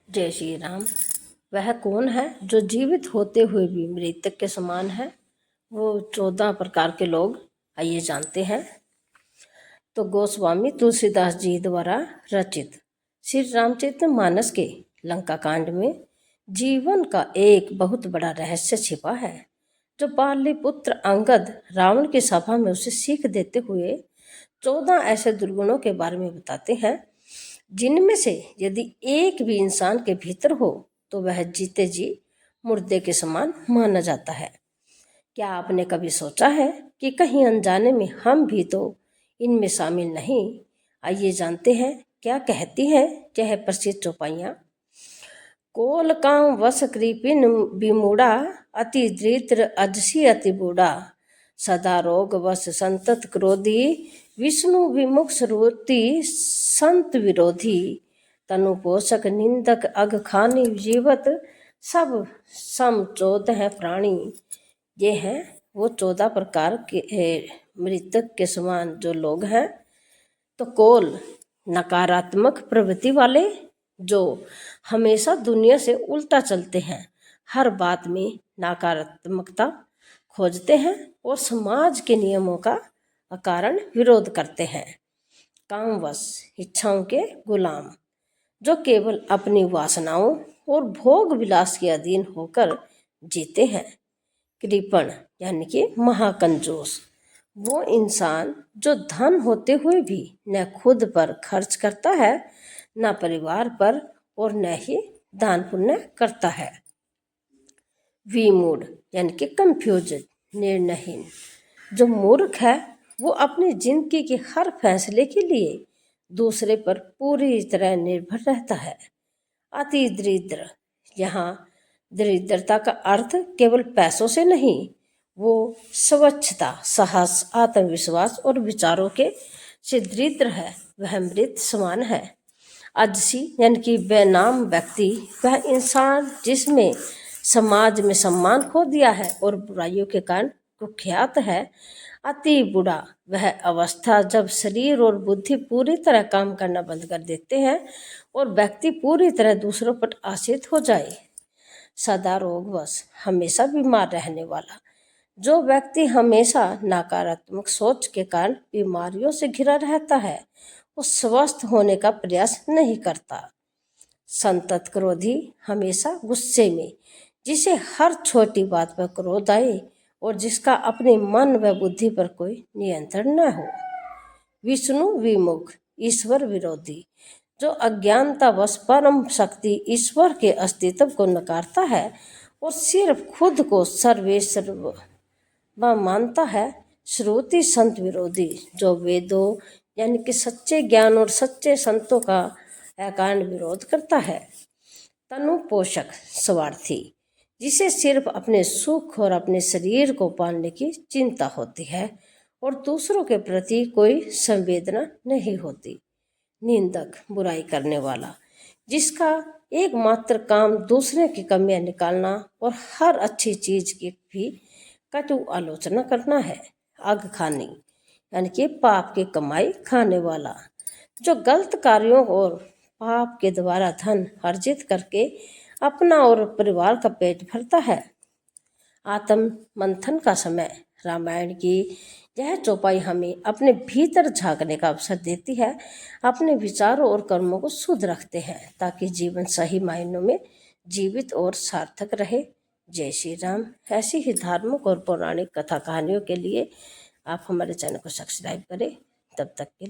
जय श्री राम। वह कौन है जो जीवित होते हुए भी मृतक के समान है? वो 14 प्रकार के लोग, आइए जानते हैं। तो गोस्वामी तुलसीदास जी द्वारा रचित श्री रामचरित मानस के लंका कांड में जीवन का एक बहुत बड़ा रहस्य छिपा है, जो पाली पुत्र अंगद रावण की सभा में उसे सीख देते हुए 14 ऐसे दुर्गुणों के बारे में बताते हैं, जिनमें से यदि एक भी इंसान के भीतर हो तो वह जीते जी मुर्दे के समान माना जाता है। क्या आपने कभी सोचा है कि कहीं अनजाने में हम भी तो इनमें शामिल नहीं? आइए जानते हैं क्या कहती हैं यह प्रसिद्ध चौपाइयाँ। कोल काम वस कृपिन विमूढ़ा, अति दृत्र अजसी अति बूढ़ा, सदा रोग वश संतत क्रोधी, विष्णु विमुख श्रुति संत विरोधी, तनु पोषक निंदक अग खानी जीवत, सब सम 14 प्राणी। ये हैं वो 14 प्रकार के मृतक के समान जो लोग हैं। तो कोल नकारात्मक प्रवृत्ति वाले, जो हमेशा दुनिया से उल्टा चलते हैं, हर बात में नकारात्मकता खोजते हैं और समाज के नियमों का अकारण विरोध करते हैं। कामवश इच्छाओं के गुलाम, जो केवल अपनी वासनाओं और भोग विलास के अधीन होकर जीते हैं। कृपण यानी कि महाकंजूस, वो इंसान जो धन होते हुए भी न खुद पर खर्च करता है, न परिवार पर, और न ही दान पुण्य करता है। विमूढ़ यानी कि कंफ्यूज, निर्णयहीन, जो मूर्ख है वो अपनी जिंदगी के हर फैसले के लिए दूसरे पर पूरी तरह निर्भर रहता है। अति दरिद्र, यहाँ दरिद्रता का अर्थ केवल पैसों से नहीं, वो स्वच्छता, साहस, आत्मविश्वास और विचारों के से दरिद्र है, वह मृत समान है। अजसी यानी कि बेनाम व्यक्ति, वह इंसान जिसमें समाज में सम्मान खो दिया है और बुराइयों के कारण कुख्यात है। अति बूढ़ा, वह अवस्था जब शरीर और बुद्धि पूरी तरह काम करना बंद कर देते हैं और व्यक्ति पूरी तरह दूसरों पर आश्रित हो जाए। सदा रोगवश, हमेशा बीमार रहने वाला, जो व्यक्ति हमेशा नकारात्मक सोच के कारण बीमारियों से घिरा रहता है, वो स्वस्थ होने का प्रयास नहीं करता। संतत क्रोधी, हमेशा गुस्से में, जिसे हर छोटी बात पर क्रोध आए और जिसका अपने मन व बुद्धि पर कोई नियंत्रण न हो। विष्णु विमुख, ईश्वर विरोधी, जो अज्ञानतावश परम शक्ति ईश्वर के अस्तित्व को नकारता है और सिर्फ खुद को सर्वेश्वर मानता है। श्रुति संत विरोधी, जो वेदों यानी कि सच्चे ज्ञान और सच्चे संतों का अकारण विरोध करता है। तनु पोषक, स्वार्थी, जिसे सिर्फ अपने सुख और अपने शरीर को पालने की चिंता होती है और दूसरों के प्रति कोई संवेदना नहीं होती। निंदक, बुराई करने वाला, जिसका एकमात्र काम दूसरे की कमियां निकालना और हर अच्छी चीज की भी कटु आलोचना करना है। अग खानी यानी कि पाप की कमाई खाने वाला, जो गलत कार्यों और पाप के द्वारा धन अर्जित करके अपना और परिवार का पेट भरता है। आत्म मंथन का समय, रामायण की यह चौपाई हमें अपने भीतर झांकने का अवसर देती है, अपने विचारों और कर्मों को शुद्ध रखते हैं ताकि जीवन सही मायनों में जीवित और सार्थक रहे। जय श्री राम। ऐसी ही धार्मिक और पौराणिक कथा कहानियों के लिए आप हमारे चैनल को सब्सक्राइब करें। तब तक के